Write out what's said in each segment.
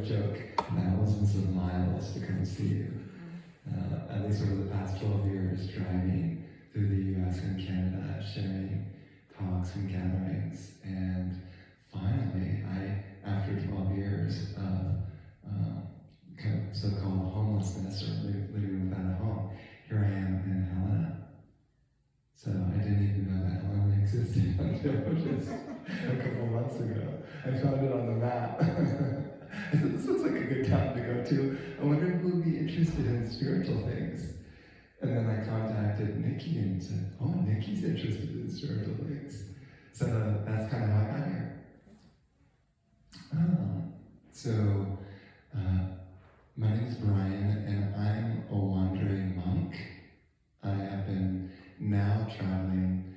joke, thousands of miles to come see you. At least over the past 12 years, driving through the US and Canada, sharing talks and gatherings. And finally, after 12 years of kind of so-called homelessness or living without a home, here I am in Helena. So I didn't even know that Helena existed until just a couple months ago. I found it on the map. I said, this looks like a good town to go to. I wonder who would be interested in spiritual things. And then I contacted Nikki and said, oh, Nikki's interested in spiritual things. So that's kind of how I got here. My name is Brian, and I'm a wandering monk. I have been now traveling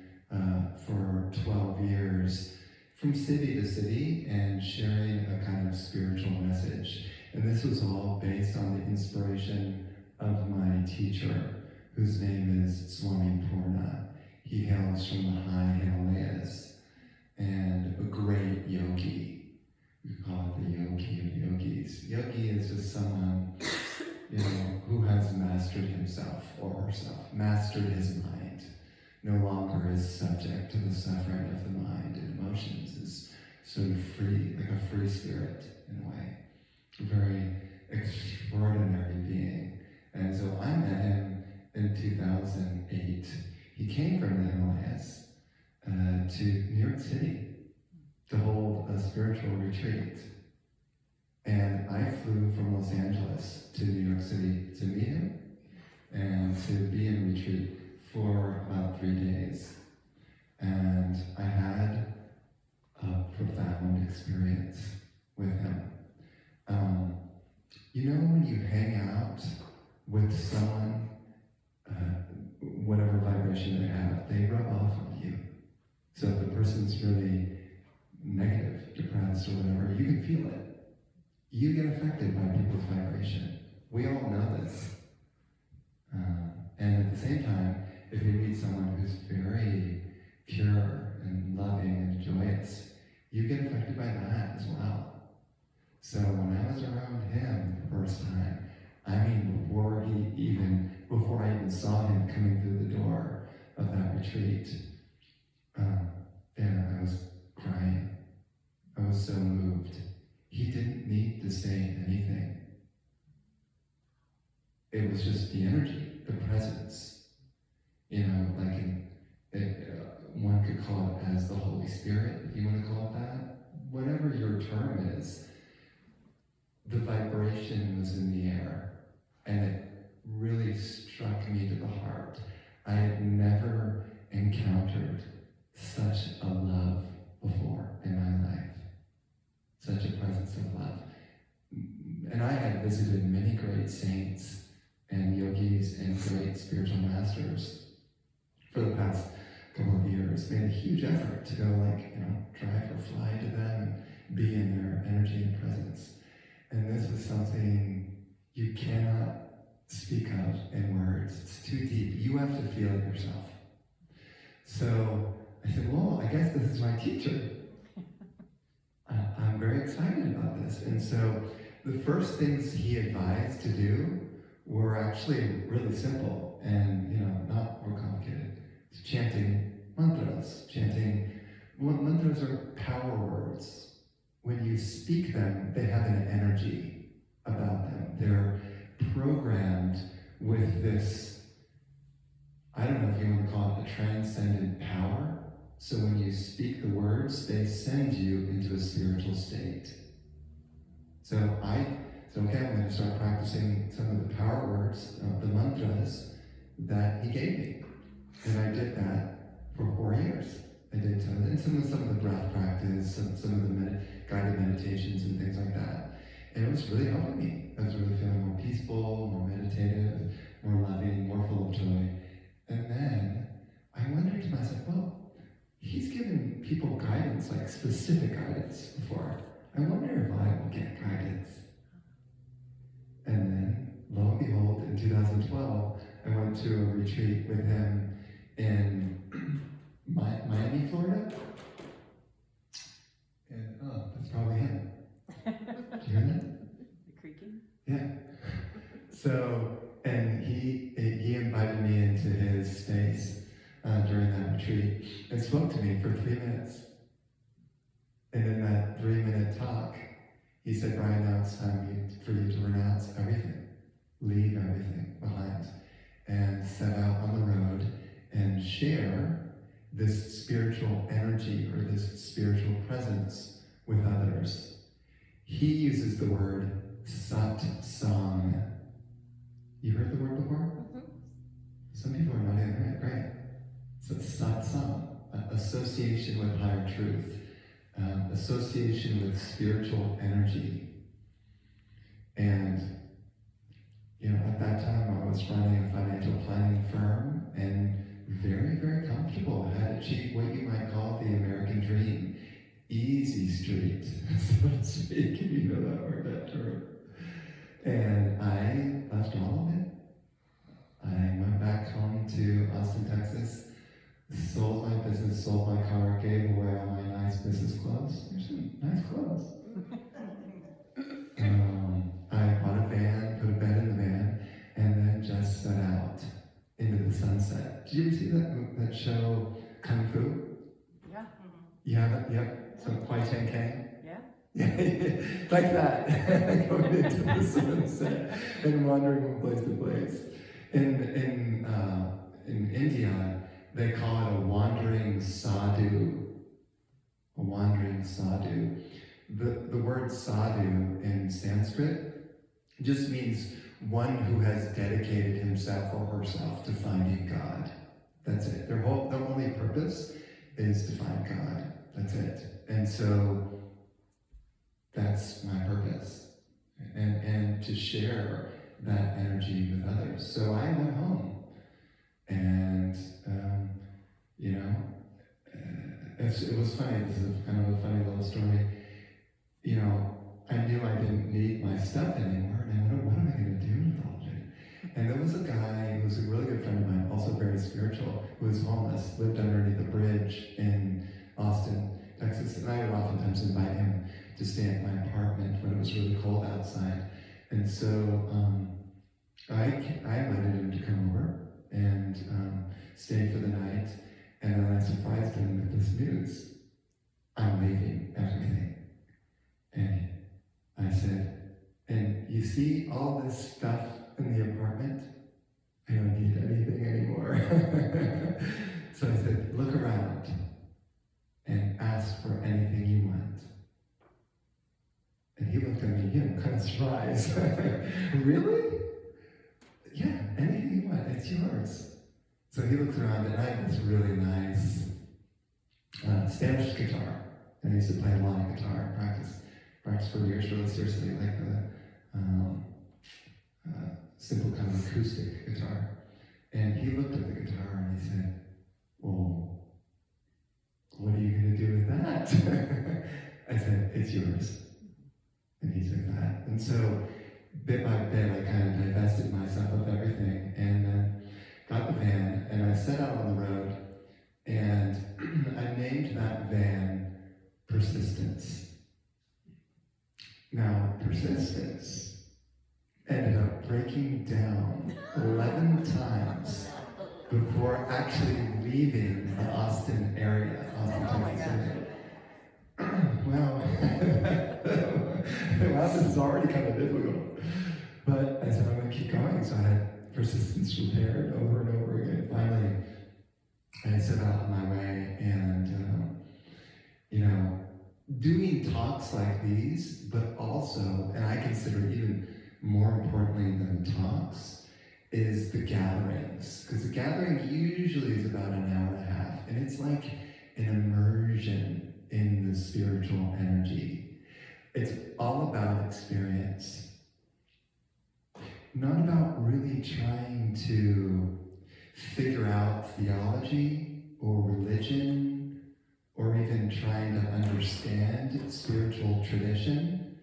for 12 years from city to city and sharing a kind of spiritual message. And this was all based on the inspiration of my teacher, whose name is Swami Purna. He hails from the high Himalayas and a great yogi. We call it the yogi of yogis. Yogi is just someone, who has mastered himself or herself, mastered his mind, no longer is subject to the suffering of the mind and emotions, is sort of free, like a free spirit in a way, a very extraordinary being. And so I met him in 2008. He came from the Himalayas to New York City to hold a spiritual retreat. And I flew from Los Angeles to New York City to meet him and to be in retreat for about 3 days. And I had a profound experience with him. When you hang out with someone, whatever vibration they have, they rub off on you. So if the person's really negative, depressed, or whatever, you can feel it. You get affected by people's vibration. We all know this. And at the same time, if you meet someone who's very pure and loving and joyous, you get affected by that as well. So when I was around him the first time, before I even saw him coming through the door of that retreat, I was crying. I was so moved. He didn't need to say anything. It was just the energy, the presence. One could call it as the Holy Spirit, if you want to call it that. Whatever your term is, the vibration was in the air, and it really struck me to the heart. I had never encountered such a love before in my life. Such a presence of love. And I had visited many great saints and yogis and great spiritual masters for the past couple of years. Made a huge effort to go drive or fly to them and be in their energy and presence. And this was something you cannot speak of in words. It's too deep. You have to feel it yourself. So I said, well, I guess this is my teacher. I'm very excited about this. And so the first things he advised to do were actually really simple and, not more complicated. It's chanting mantras. Mantras are power words. When you speak them, they have an energy about them. They're programmed with this, I don't know if you want to call it a transcendent power. So when you speak the words, they send you into a spiritual state. So I'm going to start practicing some of the power words, the mantras that he gave me. And I did that for 4 years. I did some of the breath practice, some of the guided meditations and things like that. And it was really helping me. I was really feeling more peaceful, more meditative, more loving, more full of joy. And then I wondered to myself, well, he's given people guidance, like specific guidance before. I wonder if I will get guidance. And then, lo and behold, in 2012, I went to a retreat with him in Miami, Florida. And, that's probably him. Do you hear that? So, and he invited me into his space during that retreat and spoke to me for 3 minutes. And in that 3-minute talk, he said, Brian, now it's time for you to renounce everything, leave everything behind, and set out on the road and share this spiritual energy or this spiritual presence with others. He uses the word satsang. You heard the word before? Some people are not in it, right? So satsang, association with higher truth, association with spiritual energy. And at that time I was running a financial planning firm and very, very comfortable. I had achieved what you might call the American dream. Easy street, so to speak, if you know that word, that term. And I left all of it. I went back home to Austin, Texas, sold my business, sold my car, gave away all my nice business clothes. There's some nice clothes. I bought a van, put a bed in the van, and then just set out into the sunset. Did you ever see that show, Kung Fu? Yeah. You have it? Yep. So Kwai Chang Kang? Yeah. Like that. Going into the sunset and wandering from place to place. In India, they call it a wandering sadhu. A wandering sadhu. The word sadhu in Sanskrit just means one who has dedicated himself or herself to finding God. That's it. Their only purpose is to find God. That's it. And so that's my purpose. And to share that energy with others. So I went home and, it was funny. This is kind of a funny little story. I knew I didn't need my stuff anymore, and I wondered, what am I going to do with all of it? And there was a guy who was a really good friend of mine, also very spiritual, who was homeless, lived underneath a bridge in Austin, Texas, and I would oftentimes invite him to stay at my apartment when it was really cold outside. And so I invited him to come over and stay for the night, and then I surprised him with this news. I'm leaving everything. And I said, and you see all this stuff in the apartment? I don't need anything anymore. So I said, look around and ask for anything you want. And he looked at me, kind of surprised. Really? Yeah, anything you want, it's yours. So he looked around and I had this really nice Spanish guitar. And I used to play a lot of guitar, practice for years really seriously, like the simple kind of acoustic guitar. And he looked at the guitar and he said, well, what are you going to do with that? I said, it's yours. And he took that. And so, bit by bit, I kind of divested myself of everything and then got the van and I set out on the road and I named that van Persistence. Now, persistence ended up breaking down 11 times before actually leaving the Austin area, Texas area. Well, this is already kind of difficult. But I said, I'm going to keep going. So I had persistence repaired over and over again. Finally, I set out on my way and, doing talks like these, but also, and I consider even more importantly than talks, is the gatherings. Because the gathering usually is about an hour and a half, and it's like an immersion in the spiritual energy. It's all about experience. Not about really trying to figure out theology or religion or even trying to understand spiritual tradition.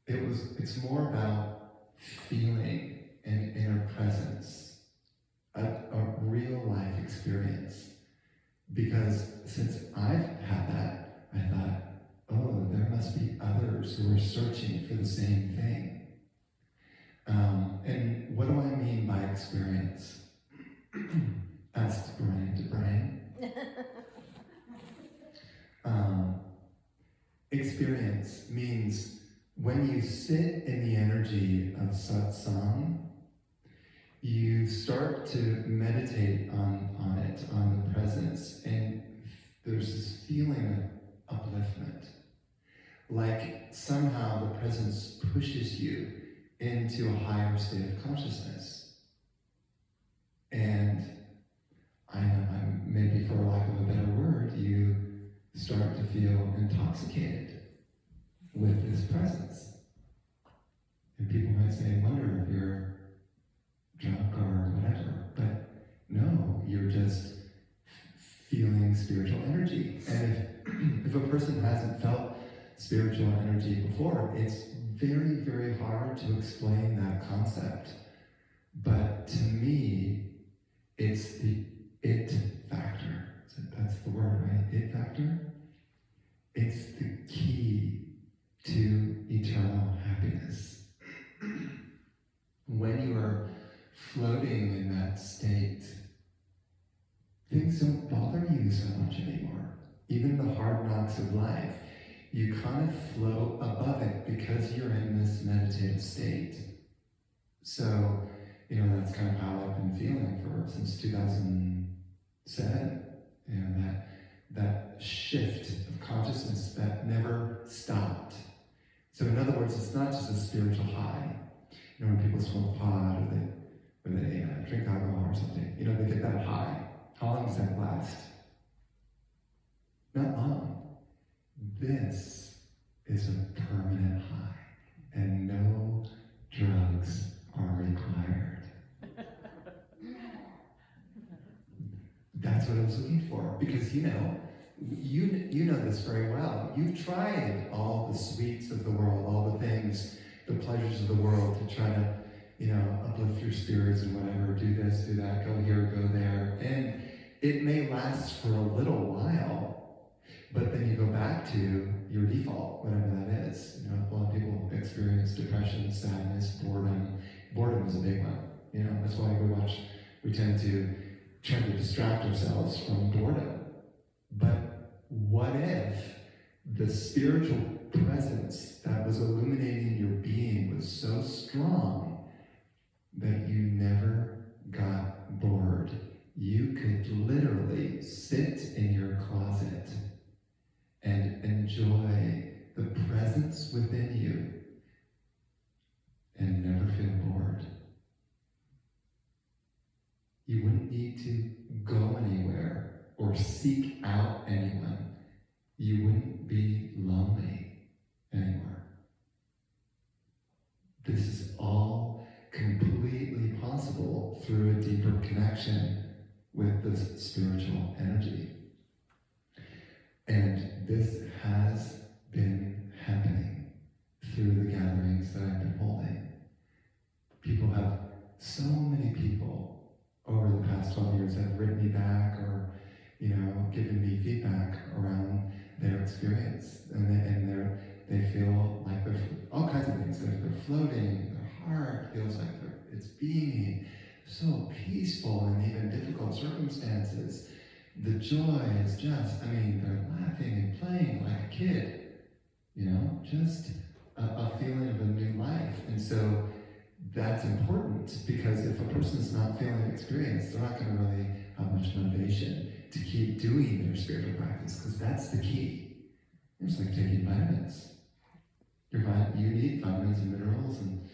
It's more about feeling an inner presence, a real life experience. Because since I've had that, I thought, oh, there must be others who are searching for the same thing. And of satsang, you start to meditate on it, on the presence, and there's this feeling of upliftment. Like somehow the presence pushes you into a higher state of consciousness. And maybe for lack of a better word, you start to feel intoxicated with this presence. And people might say, wonder if you're drunk or whatever. But no, you're just feeling spiritual energy. And if a person hasn't felt spiritual energy before, it's very, very hard to explain that concept. But to me, it's the it factor. So that's the word, right? It factor. It's the key to eternal happiness. When you are floating in that state, things don't bother you so much anymore. Even the hard knocks of life, you kind of float above it because you're in this meditative state. So, that's kind of how I've been feeling since 2007. That shift of consciousness that never stopped. So in other words, it's not just a spiritual high. When people smoke pot or they drink alcohol or something, they get that high. How long does that last? Not long. This is a permanent high, and no drugs are required. That's what I was looking for, because you know this very well. You've tried all the sweets of the world, all the things, the pleasures of the world to try to, uplift your spirits and whatever, do this, do that, go here, go there, and it may last for a little while, but then you go back to your default, whatever that is. A lot of people experience depression, sadness, boredom. Boredom is a big one. That's why we tend to try to distract ourselves from boredom. But what if the spiritual presence that was illuminating your being was so strong that you never got bored? You could literally sit in your closet and enjoy the presence within you and never feel bored. You wouldn't need to go anywhere or seek out anyone. You wouldn't be lonely anymore. This is all completely possible through a deeper connection with this spiritual energy. And this has been happening through the gatherings that I've been holding. So many people over the past 12 years have written me back or, given me feedback around their experience. And they feel like they're, all kinds of things, they're floating, their heart feels like it's beaming, so peaceful in even difficult circumstances. The joy is just, they're laughing and playing like a kid, just a feeling of a new life. And so that's important, because if a person's not feeling an experience, they're not going to really have much motivation to keep doing their spiritual practice, because that's the key. It's like taking vitamins. You need vitamins and minerals and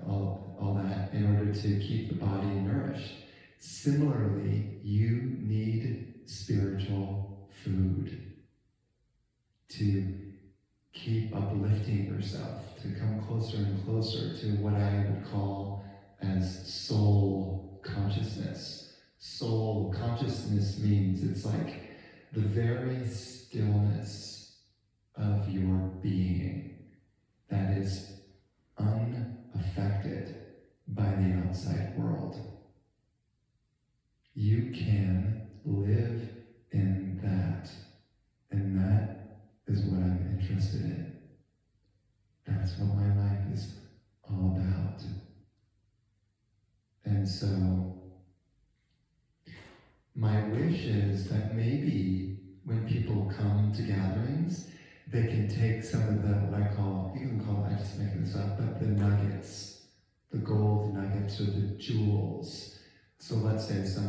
all that in order to keep the body nourished. Similarly, you need spiritual food to keep uplifting yourself, to come closer and closer to what I would call as soul consciousness. Soul consciousness means it's like the very stillness of your being that is unaffected by the outside world. You can live in that, and that is what I'm interested in. That's what my life is all about. And so, my wish is that maybe when people come to gatherings, they can take some of the, what I call, you can call it, I just make this up, but the nuggets lights or the jewels. So let's say some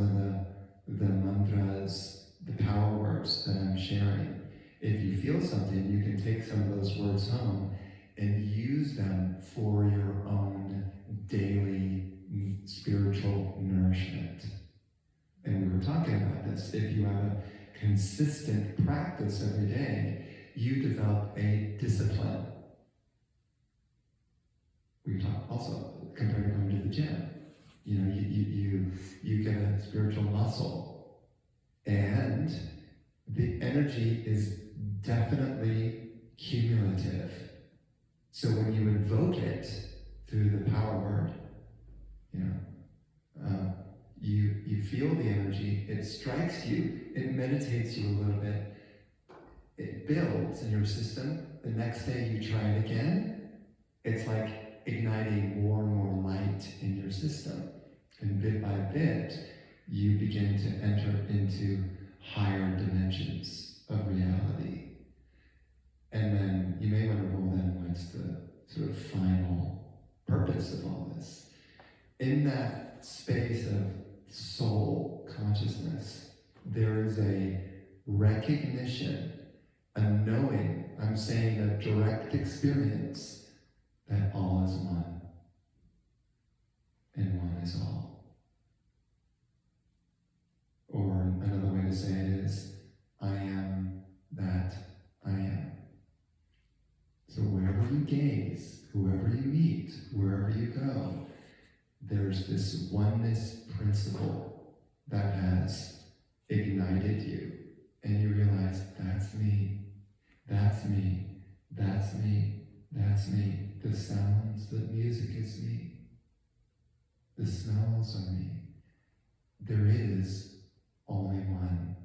of the mantras, the power words that I'm sharing. If you feel something, you can take some of those words home and use them for your own daily spiritual nourishment. And we were talking about this. If you have a consistent practice every day, you develop a discipline. We talk also compared to going to the gym. You know, you get a spiritual muscle, and the energy is definitely cumulative. So when you invoke it through the power word, you feel the energy, it strikes you, it meditates you a little bit, it builds in your system. The next day you try it again, it's like igniting more and more light in your system. And bit by bit, you begin to enter into higher dimensions of reality. And then you may wonder, well, then what's the sort of final purpose of all this? In that space of soul consciousness, there is a recognition, a knowing, I'm saying a direct experience that all is one, and one is all. Or another way to say it is, I am that I am. So wherever you gaze, whoever you meet, wherever you go, there's this oneness principle that has ignited you, and you realize, that's me, that's me, that's me, that's me. The sounds, the music is me. The smells are me. There is only one.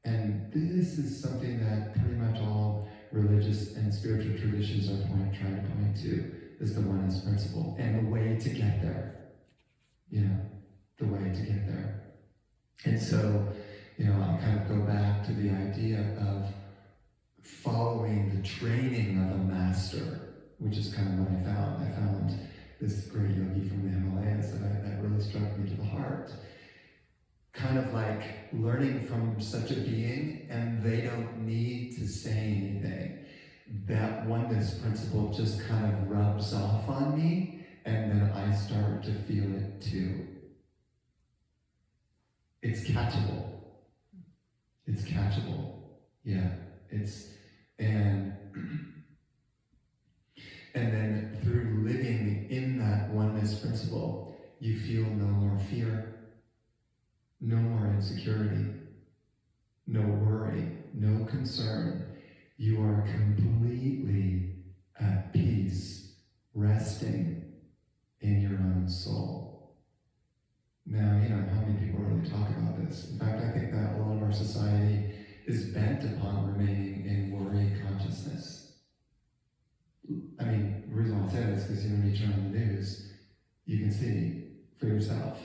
And this is something that pretty much all religious and spiritual traditions are trying to point to, is the oneness principle and the way to get there. The way to get there. And so, I'll kind of go back to the idea of following the training of a master, which is kind of what I found. I found this great yogi from the Himalayas that really struck me to the heart. Kind of like learning from such a being, and they don't need to say anything. That oneness principle just kind of rubs off on me, and then I start to feel it too. It's catchable. It's catchable. Yeah. And then through living in that oneness principle, you feel no more fear, no more insecurity, no worry, no concern. You are completely at peace, resting in your own soul. Now, how many people really talk about this? In fact, I think that a lot of our society is bent upon remaining in worry consciousness. I mean, the reason I say this is because when you turn on the news, you can see for yourself.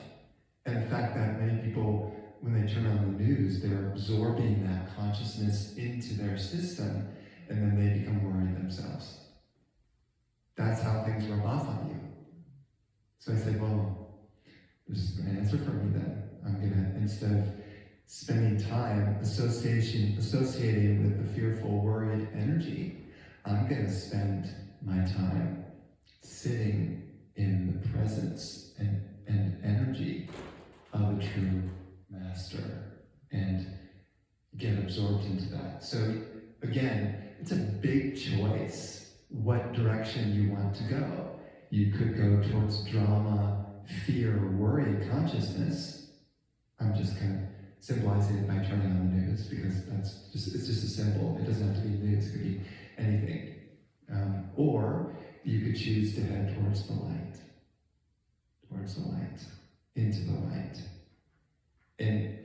And the fact that many people, when they turn on the news, they're absorbing that consciousness into their system, and then they become worried themselves. That's how things rub off on you. So I say, well, there's an answer for me then. I'm gonna, instead of spending time associating with the fearful, worried energy, I'm gonna spend my time sitting in the presence and energy of a true master and get absorbed into that. So again, it's a big choice what direction you want to go. You could go towards drama, fear, worry consciousness. I'm just kind of symbolizing it by turning on the news, because it's just a symbol. It doesn't have to be news, it could be anything. Or you could choose to head towards the light, into the light. And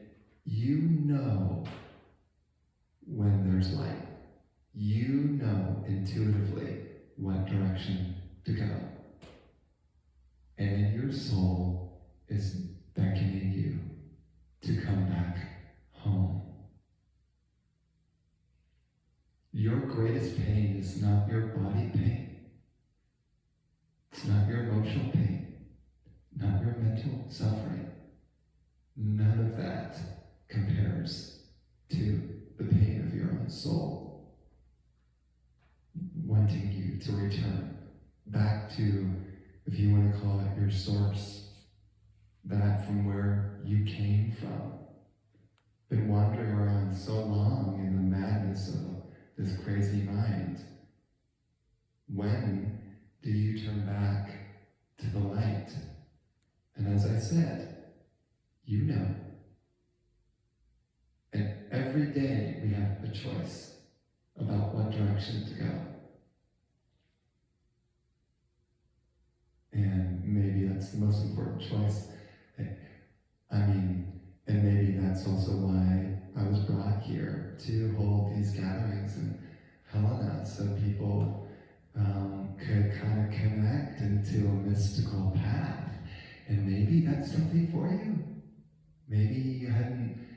you know when there's light. You know intuitively what direction to go. And your soul is beckoning you to come back home. Your greatest pain is not your body pain. It's not your emotional pain. Not return back to, if you want to call it your source, that from where you came from. Been wandering around so long in the madness of this crazy mind. When do you turn back to the light? And as I said, you know. And every day we have a choice about what direction to go. And maybe that's the most important choice. And maybe that's also why I was brought here to hold these gatherings in Helena, so people could kind of connect into a mystical path. And maybe that's something for you. Maybe you hadn't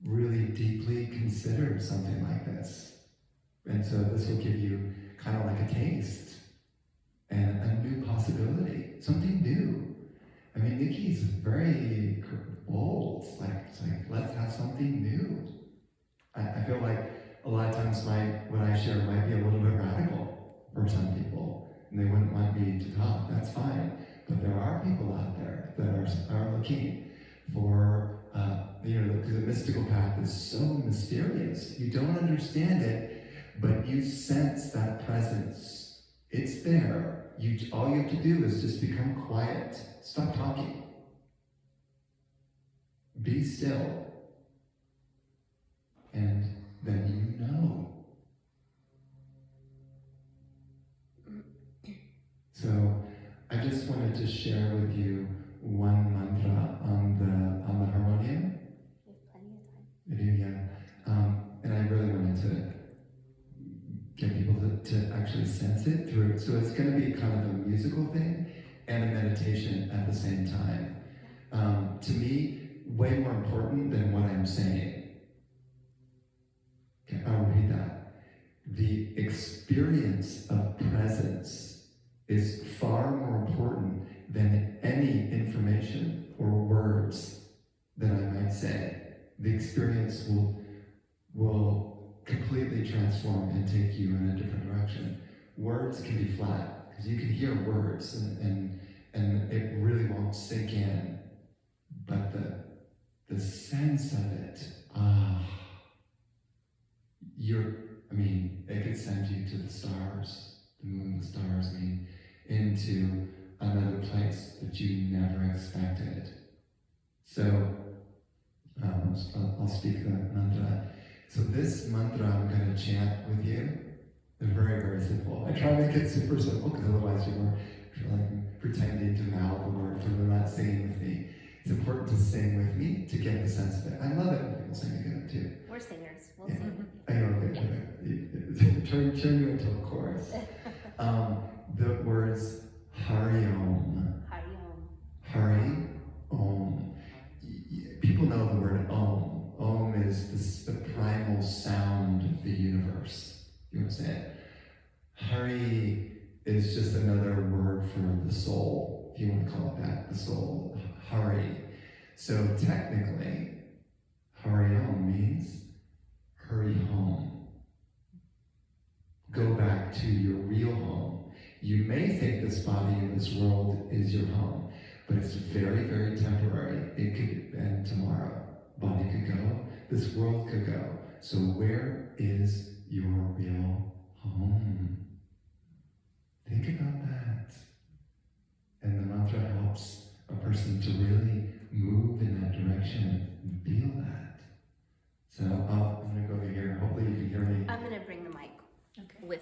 really deeply considered something like this. And so this will give you kind of like a taste and a new possibility, something new. I mean, Nikki's very bold. It's like, let's have something new. I feel like a lot of times what I share might be a little bit radical for some people, and they wouldn't want me to talk. That's fine. But there are people out there that are looking for, because the mystical path is so mysterious. You don't understand it, but you sense that presence. It's there. All you have to do is just become quiet. Stop talking. Be still. And then you know. So I just wanted to share with you one mantra on the harmonium. We have plenty of time. I do, yeah. And I really wanted to get people to actually sense it through. So it's going to be kind of a musical thing and a meditation at the same time. To me, way more important than what I'm saying. Okay, I'll repeat that. The experience of presence is far more important than any information or words that I might say. The experience will completely transform and take you in a different direction. Words can be flat, because you can hear words and it really won't sink in. But the sense of it, it could send you to the stars, the moon, the stars, into another place that you never expected. So, I'll speak the mantra. So this mantra I'm going to chant with you. They're very, very simple. I try to make it super simple, because otherwise you're like pretending to mouth the words, or they're not singing with me. It's important to sing with me to get the sense of it. I love it when people sing together too. We're singers. We'll sing with you. I know, turn you into a chorus. The words Hari Om. Hari Om. Hari Om. People know the word Om. Om is the primal sound of the universe. You want to say it? Hari is just another word for the soul, if you want to call it that, the soul. Hari. So technically, Hari Om means hurry home. Go back to your real home. You may think this body in this world is your home, but it's very, very temporary. It could end tomorrow. Body could go, this world could go. So where is your real home?